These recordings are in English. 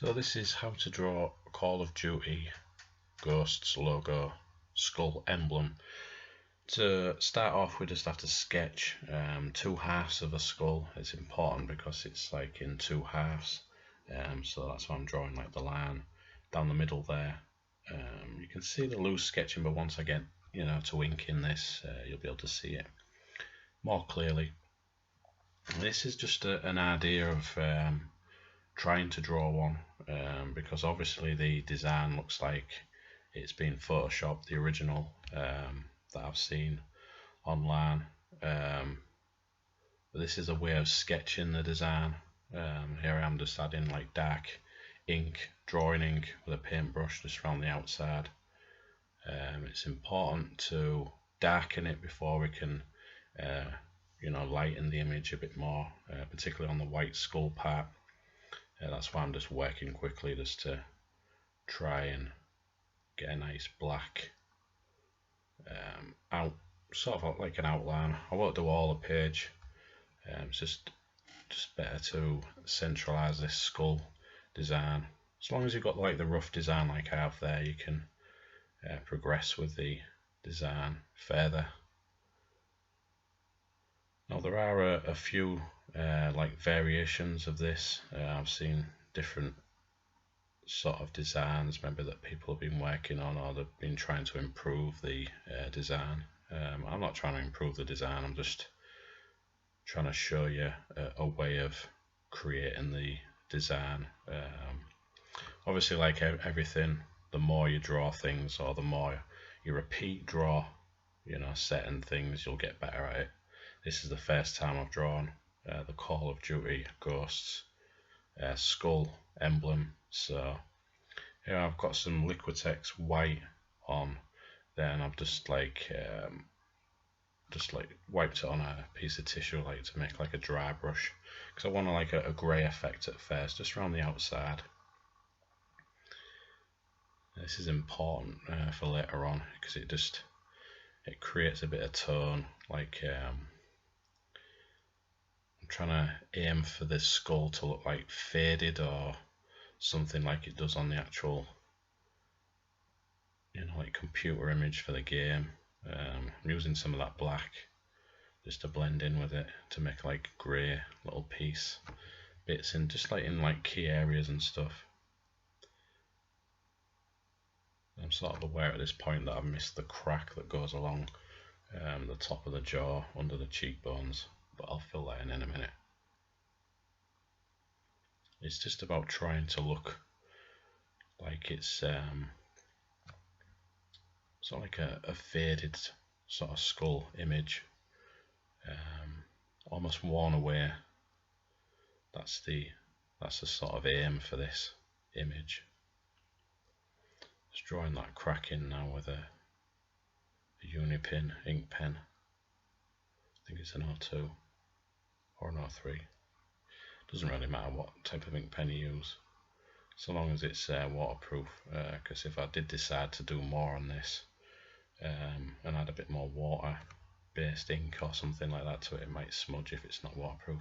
So this is how to draw a Call of Duty Ghosts logo skull emblem. To start off, we just have to sketch two halves of a skull. It's important because it's like in two halves, so that's why I'm drawing like the line down the middle there. You can see the loose sketching, but once I get to ink in this, you'll be able to see it more clearly. This is just an idea of trying to draw one, because obviously the design looks like it's been photoshopped, the original that I've seen online, but this is a way of sketching the design. Here I am just adding like dark ink, drawing ink with a paintbrush just around the outside. It's important to darken it before we can lighten the image a bit more, particularly on the white skull part. That's why I'm just working quickly just to try and get a nice black sort of like an outline. I won't do all the page. It's just better to centralize this skull design. As long as you've got like the rough design like I have there, you can progress with the design further. Now there are a few like variations of this. I've seen different sort of designs maybe that people have been working on, or they've been trying to improve the design. I'm not trying to improve the design, I'm just trying to show you a way of creating the design. Obviously, like everything, the more you draw things, or the more you repeat draw certain things, you'll get better at it. This is the first time I've drawn the Call of Duty Ghosts skull emblem. So here I've got some Liquitex white on, then I've just like wiped it on a piece of tissue like to make like a dry brush, because I want like a grey effect at first, just around the outside. This is important for later on, because it creates a bit of tone. Like I'm trying to aim for this skull to look like faded or something like it does on the actual like computer image for the game. I'm using some of that black just to blend in with it, to make like grey little piece bits in just like in like key areas and stuff. I'm sort of aware at this point that I've missed the crack that goes along the top of the jaw under the cheekbones, but I'll fill that in a minute. It's just about trying to look like it's sort of like a faded sort of skull image, almost worn away. That's the sort of aim for this image. Just drawing that crack in now with a Unipin ink pen. I think it's an O2 or an O3. Doesn't really matter what type of ink pen you use, so long as it's waterproof, because if I did decide to do more on this and add a bit more water based ink or something like that to it, it might smudge if it's not waterproof.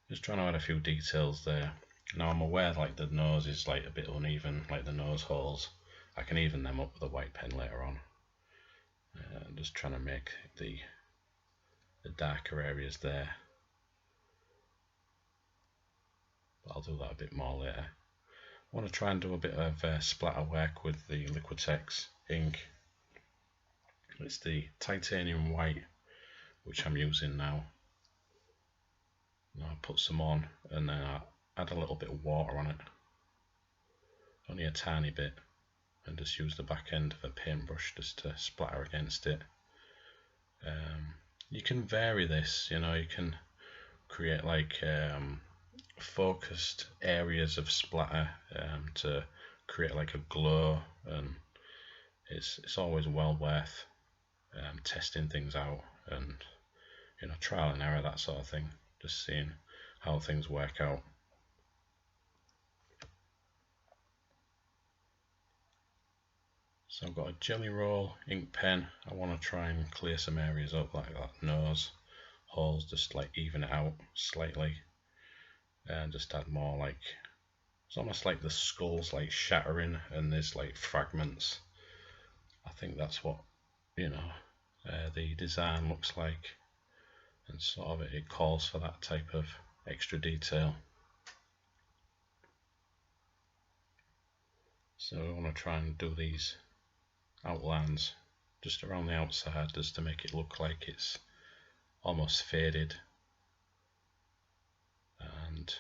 Just trying to add a few details there. Now I'm aware like the nose is like a bit uneven, like the nose holes. I can even them up with a white pen later on. Just trying to make the darker areas there, but I'll do that a bit more later. I want to try and do a bit of splatter work with the Liquitex ink. It's the titanium white which I'm using now. I'll put some on and then I add a little bit of water on it, only a tiny bit, and just use the back end of a paintbrush just to splatter against it. You can vary this, you can create like focused areas of splatter to create like a glow, and it's always well worth testing things out and trial and error, that sort of thing, just seeing how things work out. So I've got a jelly roll ink pen. I want to try and clear some areas up, like that nose holes, just like even it out slightly, and just add more like It's almost like the skull's like shattering and there's like fragments. I think that's what, you know, the design looks like, and sort of it calls for that type of extra detail. So we want to try and do these outlines just around the outside, just to make it look like it's almost faded. And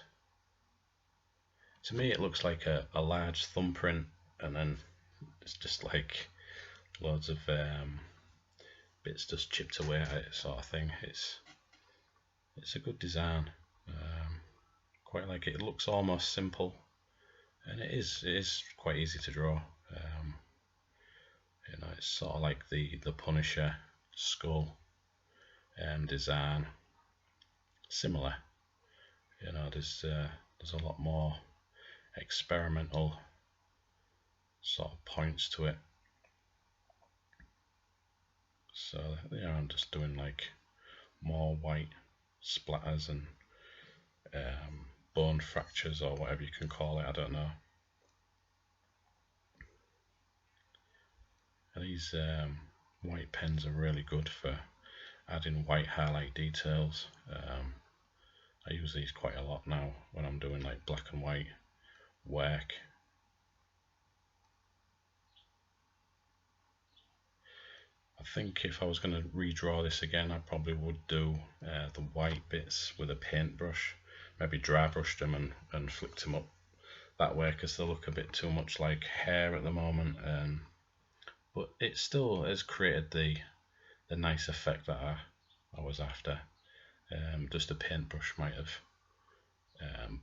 to me it looks like a large thumbprint, and then it's just like loads of bits just chipped away at it, sort of thing. It's a good design. Quite like it. It looks almost simple, and it is quite easy to draw. You know, it's sort of like the Punisher skull design, similar. You know, there's a lot more experimental sort of points to it. So, you know, I'm just doing like more white splatters and bone fractures, or whatever you can call it, I don't know. And these white pens are really good for adding white highlight details. I use these quite a lot now when I'm doing like black and white work. I think if I was going to redraw this again, I probably would do the white bits with a paintbrush, maybe dry brush them and flick them up that way, because they look a bit too much like hair at the moment. But it still has created the nice effect that I was after. Just a paintbrush might have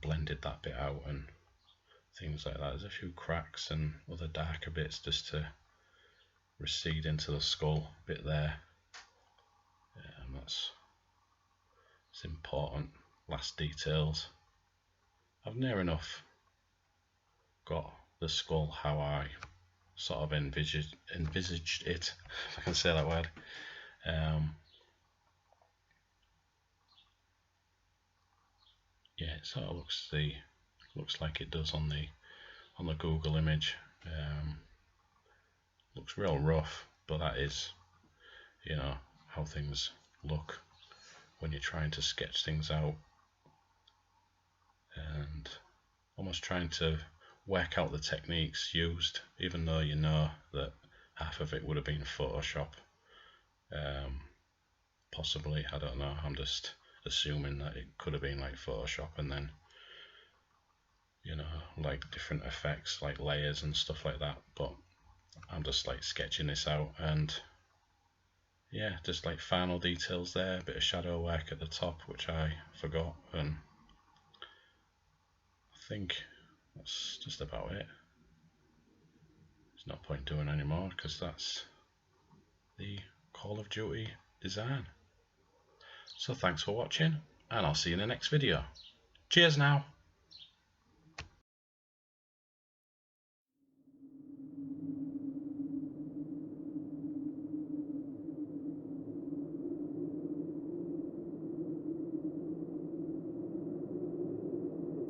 blended that bit out and things like that. There's a few cracks and other darker bits just to recede into the skull bit there. It's important. Last details. I've near enough got the skull how I sort of envisaged it, if I can say that word. Yeah, it sort of looks like it does on the Google image. Looks real rough, but that is, you know, how things look when you're trying to sketch things out, and almost trying to work out the techniques used, even though you know that half of it would have been Photoshop. Possibly, I don't know, I'm just assuming that it could have been like Photoshop, and then, you know, like different effects like layers and stuff like that. But I'm just like sketching this out, and yeah, just like final details there, a bit of shadow work at the top which I forgot, and I think that's just about it. There's no point doing any more, because that's the Call of Duty design. So thanks for watching, and I'll see you in the next video. Cheers now.